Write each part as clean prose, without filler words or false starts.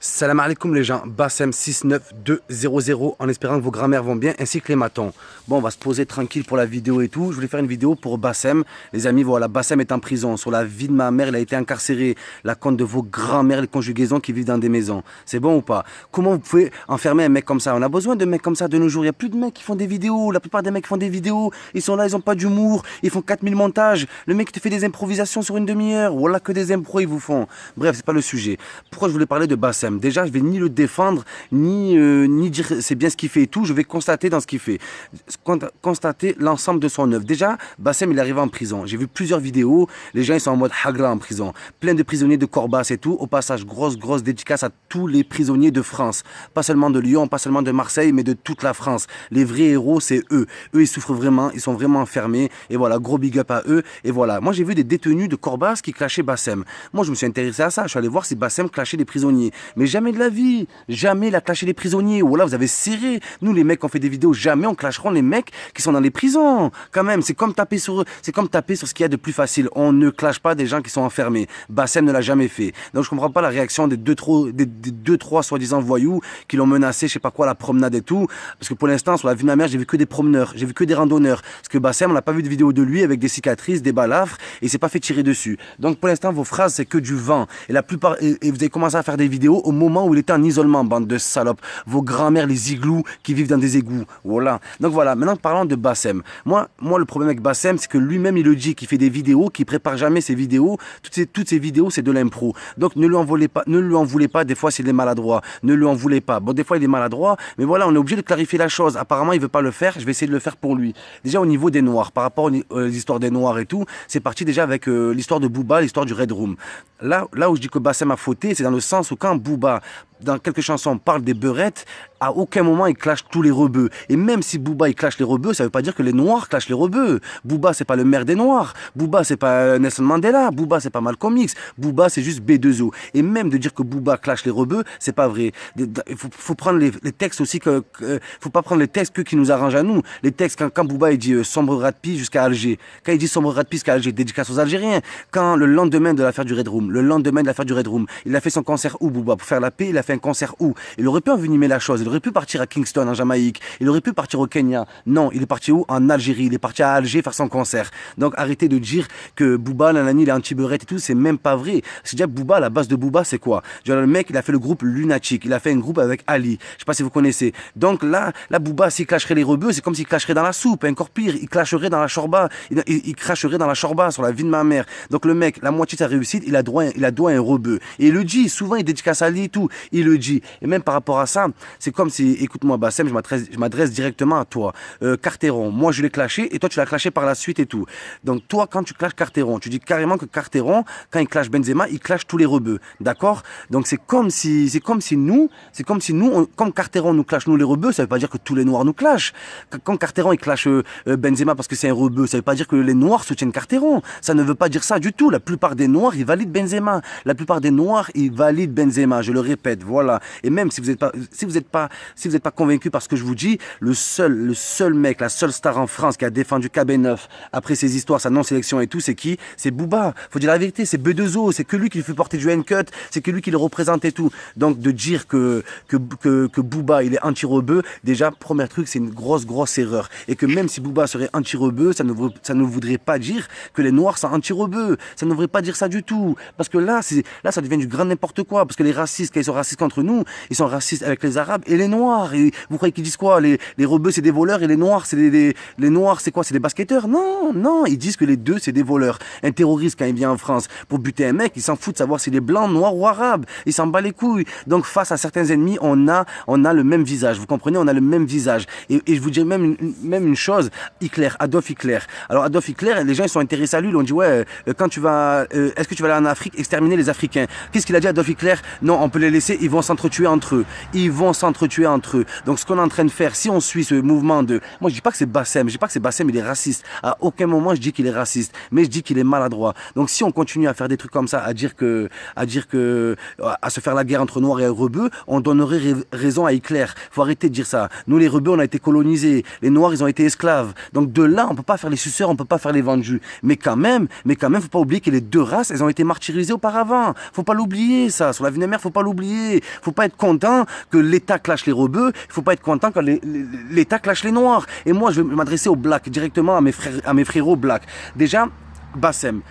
Salam alaikum les gens, Bassem 69200 en espérant que vos grammaires vont bien ainsi que les matons. Bon, on va se poser tranquille pour la vidéo et tout. Je voulais faire une vidéo pour Bassem. Les amis, voilà, Bassem est en prison. Sur la vie de ma mère, il a été incarcéré. La compte de vos grands-mères, les conjugaisons qui vivent dans des maisons. C'est bon ou pas? Comment vous pouvez enfermer un mec comme ça? On a besoin de mecs comme ça de nos jours. Il n'y a plus de mecs qui font des vidéos. La plupart des mecs qui font des vidéos, ils sont là, ils n'ont pas d'humour. Ils font 4000 montages. Le mec te fait des improvisations sur une demi-heure. Voilà que des impros ils vous font. Bref, c'est pas le sujet. Pourquoi je voulais parler de Bassem? Déjà, je vais ni le défendre, ni dire c'est bien ce qu'il fait et tout. Je vais constater dans ce qu'il fait. Constater l'ensemble de son œuvre. Déjà, Bassem, il est arrivé en prison. J'ai vu plusieurs vidéos. Les gens, ils sont en mode hagra en prison. Plein de prisonniers de Corbas et tout. Au passage, grosse dédicace à tous les prisonniers de France. Pas seulement de Lyon, pas seulement de Marseille, mais de toute la France. Les vrais héros, c'est eux. Eux, ils souffrent vraiment. Ils sont vraiment enfermés. Et voilà, gros big up à eux. Et voilà. Moi, j'ai vu des détenus de Corbas qui clashaient Bassem. Moi, je me suis intéressé à ça. Je suis allé voir si Bassem clashait les prisonniers. Mais jamais de la vie. Jamais il a clashé les prisonniers. Ou là, vous avez serré. Nous, les mecs, on fait des vidéos. Jamais on clasheront les mecs qui sont dans les prisons. Quand même, c'est comme taper sur eux. C'est comme taper sur ce qu'il y a de plus facile. On ne clash pas des gens qui sont enfermés. Bassem ne l'a jamais fait. Donc, je comprends pas la réaction des deux, trois soi-disant voyous qui l'ont menacé, je sais pas quoi, la promenade et tout. Parce que pour l'instant, sur la vie de ma mère, j'ai vu que des promeneurs. J'ai vu que des randonneurs. Parce que Bassem, on n'a pas vu de vidéo de lui avec des cicatrices, des balafres. Et il s'est pas fait tirer dessus. Donc, pour l'instant, vos phrases, c'est que du vent. Et la plupart, et vous avez commencé à faire des vidéos au moment où il était en isolement, bande de salopes. Vos grands-mères, les igloos qui vivent dans des égouts. Voilà. Donc voilà. Maintenant, parlons de Bassem. Moi, le problème avec Bassem, c'est que lui-même, il le dit, qu'il fait des vidéos, qu'il prépare jamais ses vidéos. Toutes ces vidéos, c'est de l'impro. Donc, ne lui en voulez pas des fois s'il est maladroit. Ne lui en voulez pas. Bon, des fois, il est maladroit, mais voilà, on est obligé de clarifier la chose. Apparemment, il veut pas le faire. Je vais essayer de le faire pour lui. Déjà, au niveau des Noirs, par rapport aux histoires des Noirs et tout, c'est parti déjà avec l'histoire de Booba, l'histoire du Red Room. Là où je dis que Bassem a fauté, c'est dans le sens où quand Booba, dans quelques chansons, parle des beurettes, à aucun moment il clash tous les rebeux. Et même si Booba il clash les rebeux, ça veut pas dire que les Noirs clashent les rebeux. Booba c'est pas le maire des Noirs. Booba c'est pas Nelson Mandela. Booba c'est pas Malcolm X. Booba c'est juste B2O. Et même de dire que Booba clash les rebeux, c'est pas vrai. Il faut prendre les textes aussi faut pas prendre les textes qui nous arrangent à nous. Les textes quand Booba il dit sombre rat de pie jusqu'à Alger. Quand il dit sombre rat de pie jusqu'à Alger, dédicace aux Algériens. Quand le lendemain de l'affaire du Red Room, il a fait son concert où Booba pour faire la paix, il a fait un concert où il aurait pu envenimer la chose. Il aurait pu partir à Kingston en Jamaïque. Il aurait pu partir au Kenya. Non, il est parti où? En Algérie. Il est parti à Alger faire son concert. Donc arrêtez de dire que Booba, nanani, il est anti-beurette et tout. C'est même pas vrai. C'est déjà Booba, la base de Booba, c'est quoi? Genre, le mec, il a fait le groupe Lunatic. Il a fait un groupe avec Ali. Je sais pas si vous connaissez. Donc là Booba, s'il clasherait les rebeux, c'est comme s'il clasherait dans la soupe. Encore pire, il clasherait dans la chorba. Il cracherait dans la chorba sur la vie de ma mère. Donc le mec, la moitié de sa réussite, il a droit à un rebeu. Et il le dit. Souvent, il dédicace à Ali et tout. Il le dit. Et même par rapport à ça, c'est comme si, écoute-moi Bassem, je m'adresse directement à toi. Carteron, moi je l'ai clashé et toi tu l'as clashé par la suite et tout. Donc toi, quand tu clashes Carteron, tu dis carrément que Carteron, quand il clash Benzema, il clash tous les rebeux. D'accord? Donc c'est comme si nous, comme Carteron nous clash nous les rebeux, ça veut pas dire que tous les Noirs nous clashent. Quand Carteron il clash Benzema parce que c'est un rebeu, ça veut pas dire que les Noirs soutiennent Carteron. Ça ne veut pas dire ça du tout. La plupart des Noirs, ils valident Benzema. La plupart des Noirs, ils valident Benzema. Je le répète, voilà. Et même si vous n'êtes pas convaincu par ce que je vous dis, le seul mec, la seule star en France qui a défendu KB9 après ses histoires, sa non-sélection et tout, c'est qui? C'est Booba. Faut dire la vérité, c'est B2O, c'est que lui qui lui fait porter du N-Cut, c'est que lui qui le représente et tout. Donc de dire que Booba il est anti-rebeu, déjà premier truc, c'est une grosse erreur. Et que même si Booba serait anti-rebeu, ça ne voudrait pas dire que les Noirs sont anti-rebeux. Ça ne voudrait pas dire ça du tout. Parce que là ça devient du grand n'importe quoi. Parce que les racistes, quand ils sont racistes contre nous, ils sont racistes avec les Arabes et les Noirs. Et vous croyez qu'ils disent quoi? Les rebeux c'est des voleurs et les Noirs c'est les Noirs c'est quoi? C'est des basketteurs? Non, ils disent que les deux c'est des voleurs. Un terroriste quand il vient en France pour buter un mec, il s'en fout de savoir s'il est blanc, noir ou arabe. Il s'en bat les couilles. Donc face à certains ennemis, on a le même visage. Vous comprenez? On a le même visage. Et je vous dis même une chose, Adolf Hitler. Alors Adolf Hitler, les gens ils sont intéressés à lui, ils ont dit ouais, quand tu vas est-ce que tu vas aller en Afrique exterminer les Africains? Qu'est-ce qu'il a dit Adolf Hitler? Non, on peut les laisser, ils vont s'entretuer entre eux. Donc ce qu'on est en train de faire, si on suit ce mouvement moi je dis pas que c'est Bassem, il est raciste. À aucun moment je dis qu'il est raciste, mais je dis qu'il est maladroit. Donc si on continue à faire des trucs comme ça, à se faire la guerre entre Noirs et rebeux, on donnerait raison à Hitler. Faut arrêter de dire ça. Nous les rebeux on a été colonisés, les Noirs ils ont été esclaves. Donc de là on peut pas faire les suceurs, on peut pas faire les vendus. Mais quand même, faut pas oublier que les deux races elles ont été martyrisées auparavant. Faut pas l'oublier ça. Sur la vie de mère, faut pas l'oublier. Il faut pas être content que l'État clash les rebeux, il faut pas être content quand l'État clash les noirs. Et moi, je vais m'adresser aux blacks, directement à mes frérots blacks. Déjà, Bassem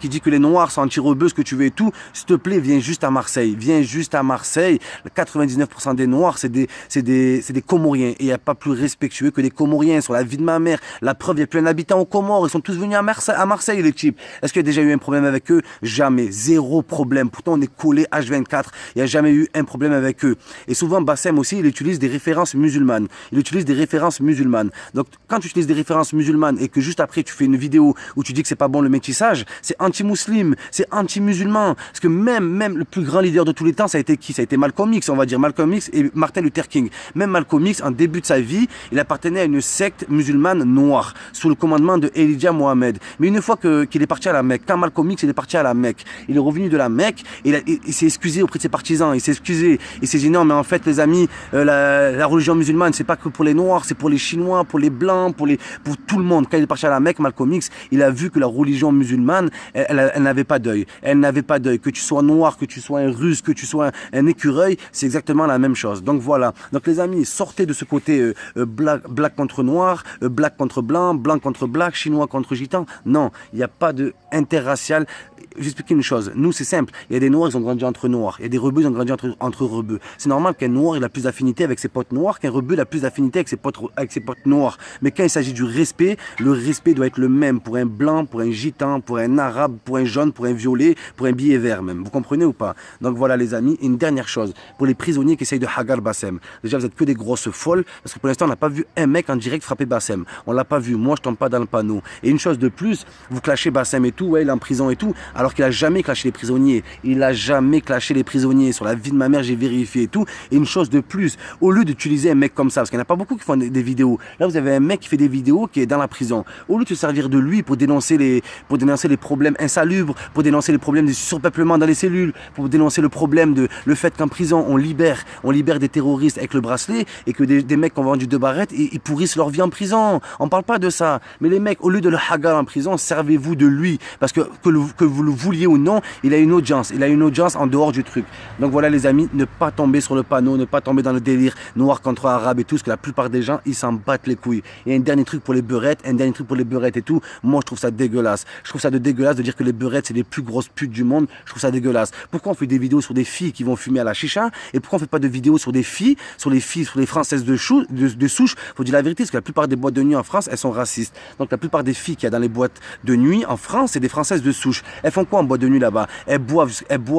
qui dit que les noirs sont anti-rebeux, ce que tu veux et tout, s'il te plaît, viens juste à Marseille. Viens juste à Marseille. 99% des noirs, c'est des Comoriens. Et il n'y a pas plus respectueux que des Comoriens sur la vie de ma mère. La preuve, il n'y a plus un habitant aux Comores. Ils sont tous venus à Marseille, les types. Est-ce qu'il y a déjà eu un problème avec eux? Jamais. Zéro problème. Pourtant, on est collé H24. Il n'y a jamais eu un problème avec eux. Et souvent, Bassem aussi, il utilise des références musulmanes. Donc, quand tu utilises des références musulmanes et que juste après, tu fais une vidéo où tu dis que c'est pas bon le métissage, c'est anti-musulman, c'est anti-musulman. Parce que même le plus grand leader de tous les temps, ça a été qui? Ça a été Malcolm X, on va dire. Malcolm X et Martin Luther King. Même Malcolm X, en début de sa vie, il appartenait à une secte musulmane noire, sous le commandement de Elijah Mohammed. Mais une fois qu'il est parti à la Mecque, quand Malcolm X il est parti à la Mecque, il est revenu de la Mecque, il s'est excusé auprès de ses partisans, il s'est excusé, il s'est dit non, mais en fait, les amis, la religion musulmane, c'est pas que pour les Noirs, c'est pour les Chinois, pour les Blancs, pour tout le monde. Quand il est parti à la Mecque, Malcolm X, il a vu que la religion musulmane, elle n'avait pas d'œil. Elle n'avait pas d'œil. Que tu sois noir, que tu sois un russe, que tu sois un écureuil, c'est exactement la même chose. Donc voilà. Donc les amis, sortez de ce côté black contre noir, black contre blanc, blanc contre black, chinois contre gitan. Non, il n'y a pas de interracial. J'explique une chose. Nous, c'est simple. Il y a des noirs, ils ont grandi entre noirs. Il y a des rebeux, ils ont grandi entre rebeux. C'est normal qu'un noir, il a plus d'affinité avec ses potes noirs, qu'un rebeu, il a plus d'affinité avec ses potes noirs. Mais quand il s'agit du respect, le respect doit être le même pour un blanc, pour un gitan, pour un arabe, pour un jaune, pour un violet, pour un billet vert même. Vous comprenez ou pas? Donc voilà les amis. Et une dernière chose. Pour les prisonniers qui essayent de hagar Bassem. Déjà, vous êtes que des grosses folles. Parce que pour l'instant, on n'a pas vu un mec en direct frapper Bassem. On l'a pas vu. Moi, je tombe pas dans le panneau. Et une chose de plus, vous clashez Bassem et tout. Ouais, il est en prison et tout. Alors qu'il a jamais clashé les prisonniers. Il a jamais clashé les prisonniers. Sur la vie de ma mère, j'ai vérifié et tout. Et une chose de plus, au lieu d'utiliser un mec comme ça, parce qu'il n'y en a pas beaucoup qui font des vidéos. Là, vous avez un mec qui fait des vidéos qui est dans la prison. Au lieu de se servir de lui pour dénoncer les problèmes insalubres, pour dénoncer les problèmes du surpeuplement dans les cellules, pour dénoncer le fait qu'en prison, on libère des terroristes avec le bracelet et que des mecs qui ont vendu 2 barrettes, ils pourrissent leur vie en prison. On parle pas de ça. Mais les mecs, au lieu de le hagar en prison, servez-vous de lui. Parce que vous le vouliez ou non, il a une audience. Il a une audience en dehors du truc. Donc voilà les amis, ne pas tomber sur le panneau, ne pas tomber dans le délire noir contre arabe et tout, parce que la plupart des gens, ils s'en battent les couilles. Et un dernier truc pour les beurettes, et tout, moi je trouve ça dégueulasse. Je trouve ça dégueulasse de dire que les beurettes c'est les plus grosses putes du monde. Je trouve ça dégueulasse. Pourquoi on fait des vidéos sur des filles qui vont fumer à la chicha et pourquoi on fait pas de vidéos sur des filles, sur les françaises de souche? Faut dire la vérité, parce que la plupart des boîtes de nuit en France, elles sont racistes. Donc la plupart des filles qu'il y a dans les boîtes de nuit en France, c'est des françaises de souche. Elles font quoi en boîte de nuit là-bas? Elles boivent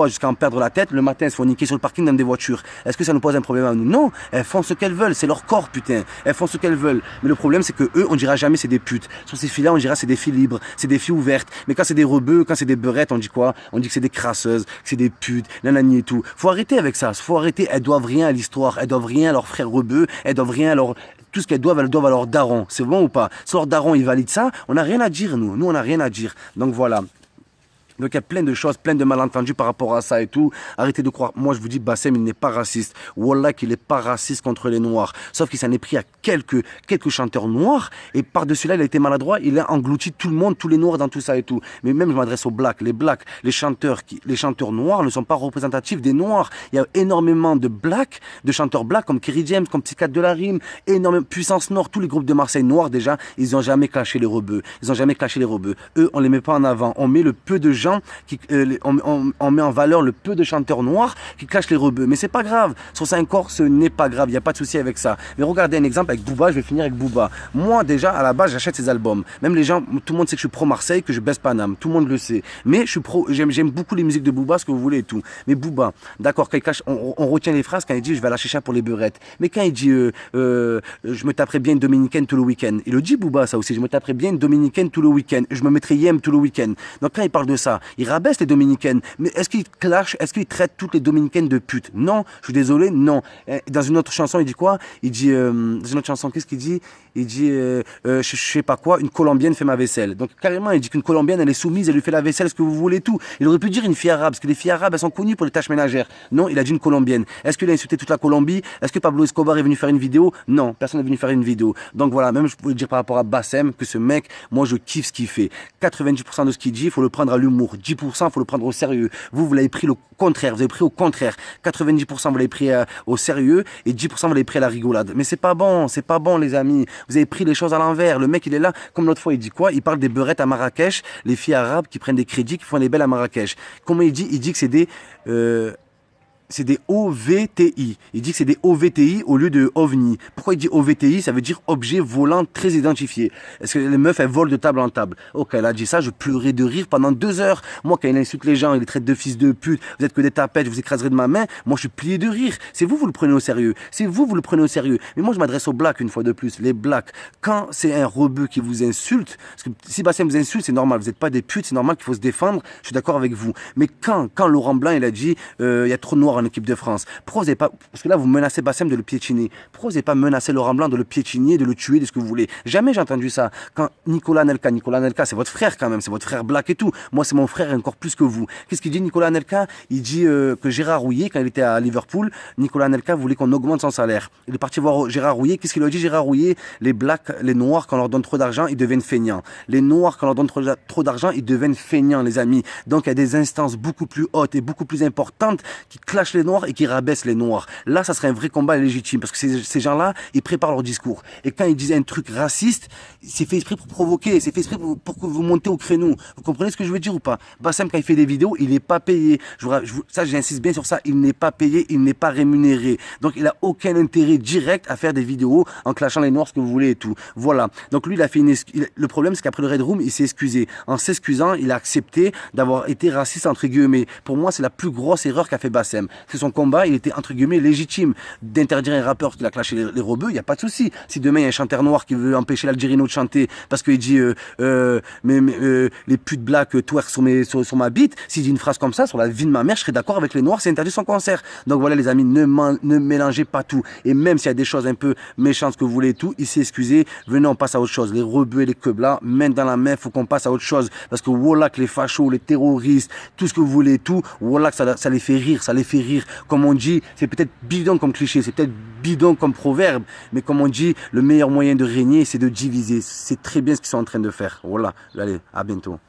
jusqu'à en perdre la tête. Le matin, elles se font niquer sur le parking dans des voitures. Est-ce que ça nous pose un problème à nous? Non. Elles font ce qu'elles veulent. C'est leur corps, putain. Elles font ce qu'elles veulent. Mais le problème, c'est que eux, on dira jamais c'est des putes. Sur ces filles-là, on dira c'est des filles libres, c'est des filles ouvertes. Mais quand c'est des rebeux, quand c'est des beurettes, on dit quoi? On dit que c'est des crasseuses, que c'est des putes, nanani et tout. Faut arrêter avec ça. Faut arrêter. Elles doivent rien à l'histoire. Elles doivent rien à leurs frères rebeux. Elles doivent rien à leur... Tout ce qu'elles doivent, elles doivent à leur daron. C'est bon ou pas? Si leur daron, il valide ça, on n'a rien à dire, nous. Nous, on n'a rien à dire. Donc voilà. Donc il y a plein de choses, plein de malentendus par rapport à ça et tout. Arrêtez de croire. Moi je vous dis, Bassem il n'est pas raciste. Wallah qu'il n'est pas raciste contre les noirs. Sauf qu'il s'en est pris à quelques chanteurs noirs. Et par-dessus là il a été maladroit. Il a englouti tout le monde, tous les noirs dans tout ça et tout. Mais même je m'adresse aux blacks. Les chanteurs noirs ne sont pas représentatifs des noirs. Il y a énormément de chanteurs blacks comme Kerry James, comme Psy 4 de la Rime, énormément Puissance Nord, tous les groupes de Marseille noirs déjà, ils n'ont jamais clashé les rebeux. Eux, on les met pas en avant. On met le peu de gens on met en valeur le peu de chanteurs noirs qui clashent les rebeux. Mais c'est pas grave. Sur 5 corps, ce n'est pas grave. Il n'y a pas de souci avec ça. Mais regardez un exemple avec Booba. Je vais finir avec Booba. Moi, déjà, à la base, j'achète ses albums. Même les gens, tout le monde sait que je suis pro Marseille, que je baisse Paname. Tout le monde le sait. Mais j'aime beaucoup les musiques de Booba, ce que vous voulez et tout. Mais Booba, d'accord, quand il clash, on retient les phrases quand il dit je vais à la chicha pour les beurettes. Mais quand il dit je me taperai bien une dominicaine tout le week-end. Il le dit Booba, ça aussi. Je me taperai bien une dominicaine tout le week-end. Je me mettrai yem tout le week-end. Donc quand il parle de ça, il rabaisse les dominicaines. Mais est-ce qu'il clash, est-ce qu'il traite toutes les dominicaines de putes? Non, je suis désolé, non. Dans une autre chanson, il dit quoi? Il dit, dans une autre chanson, qu'est-ce qu'il dit? Il dit, je sais pas quoi, une Colombienne fait ma vaisselle. Donc carrément, il dit qu'une Colombienne, elle est soumise, elle lui fait la vaisselle, ce que vous voulez, tout. Il aurait pu dire une fille arabe, parce que les filles arabes, elles sont connues pour les tâches ménagères. Non, il a dit une Colombienne. Est-ce qu'il a insulté toute la Colombie? Est-ce que Pablo Escobar est venu faire une vidéo? Non, personne n'est venu faire une vidéo. Donc voilà, même je peux dire par rapport à Bassem, que ce mec, moi je kiffe ce qu'il fait. 90% de ce qu'il dit, il faut le prendre à l'humour. l'humour. 10%, il faut le prendre au sérieux. Vous l'avez pris le contraire. Vous avez pris au contraire. 90%, vous l'avez pris au sérieux et 10%, vous l'avez pris à la rigolade. Mais c'est pas bon, les amis. Vous avez pris les choses à l'envers. Le mec, il est là, comme l'autre fois, il dit quoi? Il parle des beurettes à Marrakech, les filles arabes qui prennent des crédits, qui font les belles à Marrakech. Comment il dit? Il dit que c'est des OVTI. Il dit que c'est des OVTI au lieu de OVNI. Pourquoi il dit OVTI? Ça veut dire objet volant très identifié. Est-ce que les meufs, elles volent de table en table? Ok, elle a dit ça, je pleurais de rire pendant 2 heures. Moi, quand il insulte les gens, il les traite de fils de pute, vous êtes que des tapettes, je vous écraserez de ma main. Moi, je suis plié de rire. C'est vous le prenez au sérieux. C'est vous le prenez au sérieux. Mais moi, je m'adresse aux blacks une fois de plus. Les blacks, quand c'est un rebeu qui vous insulte, parce que si Bassem vous insulte, c'est normal. Vous n'êtes pas des putes, c'est normal qu'il faut se défendre. Je suis d'accord avec vous. Mais quand Laurent Blanc, il a dit, il y a trop de noirs en équipe de France. Pourquoi vous n'avez pas, parce que là vous menacez Bassem de le piétiner. Pourquoi vous n'avez pas menacé Laurent Blanc de le piétiner, de le tuer, de ce que vous voulez? Jamais j'ai entendu ça. Quand Nicolas Anelka, c'est votre frère quand même, c'est votre frère black et tout. Moi c'est mon frère encore plus que vous. Qu'est-ce qu'il dit Nicolas Anelka? Il dit que Gérard Rouillet, quand il était à Liverpool, Nicolas Anelka voulait qu'on augmente son salaire. Il est parti voir Gérard Rouillet. Qu'est-ce qu'il a dit Gérard Rouillet? Les blacks, les noirs, quand on leur donne trop d'argent, ils deviennent feignants. Les noirs, quand on leur donne trop d'argent, ils deviennent feignants, les amis. Donc il y a des instances beaucoup plus hautes et beaucoup plus importantes qui clashent les noirs et qui rabaissent les noirs. Là, ça serait un vrai combat légitime parce que ces gens-là, ils préparent leur discours. Et quand ils disent un truc raciste, c'est fait exprès pour provoquer, c'est fait exprès pour que vous montez au créneau. Vous comprenez ce que je veux dire ou pas? Bassem, quand il fait des vidéos, il n'est pas payé. Ça, j'insiste bien sur ça. Il n'est pas payé, il n'est pas rémunéré. Donc, il n'a aucun intérêt direct à faire des vidéos en clashant les noirs, ce que vous voulez et tout. Voilà. Donc, lui, il a fait le problème, c'est qu'après le Red Room, il s'est excusé. En s'excusant, il a accepté d'avoir été raciste, entre guillemets. Pour moi, c'est la plus grosse erreur qu'a fait Bassem. C'est son combat, il était entre guillemets légitime d'interdire un rappeur qui a clashé les rebeux, il n'y a pas de souci. Si demain il y a un chanteur noir qui veut empêcher l'Algérino de chanter parce qu'il dit les putes blacks twerk sur ma bite, s'il dit une phrase comme ça sur la vie de ma mère, je serais d'accord avec les noirs, c'est interdit son concert. Donc voilà les amis, ne mélangez pas tout. Et même s'il y a des choses un peu méchantes que vous voulez et tout, il s'est excusé, venez on passe à autre chose. Les rebeux et les queblas, main dans la main, faut qu'on passe à autre chose. Parce que voilà que les fachos, les terroristes, tout ce que vous voulez et tout, voilà que ça les fait rire, ça les fait rire. Comme on dit, c'est peut-être bidon comme cliché, c'est peut-être bidon comme proverbe, mais comme on dit, le meilleur moyen de régner, c'est de diviser. C'est très bien ce qu'ils sont en train de faire. Voilà, allez, à bientôt.